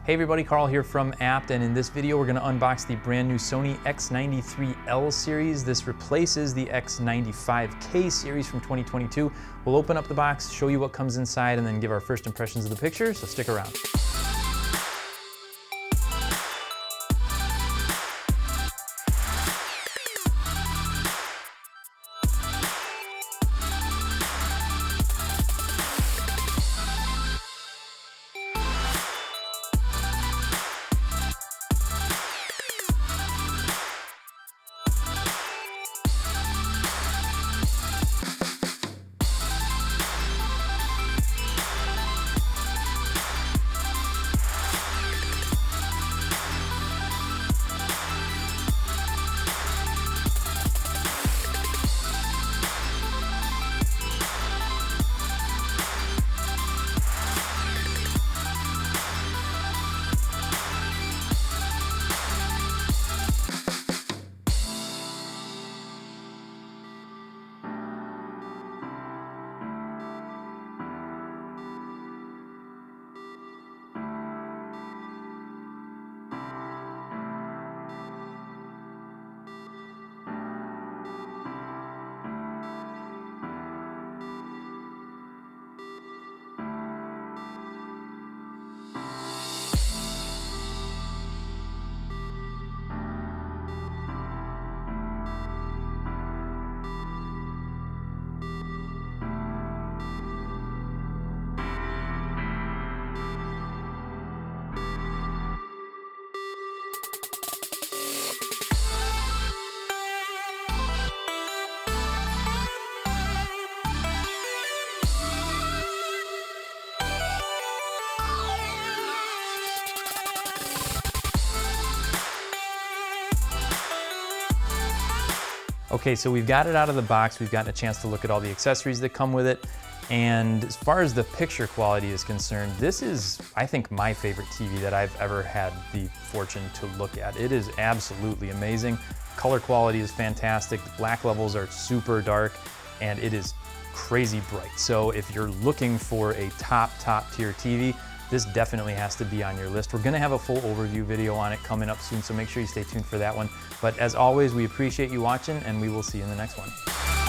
Hey everybody, Carl here from Abt, and in this video we're going to unbox the brand new Sony X93L series. This replaces the X95K series from 2022. We'll open up the box, show you what comes inside, and then give our first impressions of the picture, so stick around. Okay, so we've got it out of the box. We've gotten a chance to look at all the accessories that come with it. And as far as the picture quality is concerned, this is, I think, my favorite TV that I've ever had the fortune to look at. It is absolutely amazing. Color quality is fantastic. The black levels are super dark, and it is crazy bright. So if you're looking for a top tier TV, this definitely has to be on your list. We're gonna have a full overview video on it coming up soon, so make sure you stay tuned for that one. But as always, we appreciate you watching, and we will see you in the next one.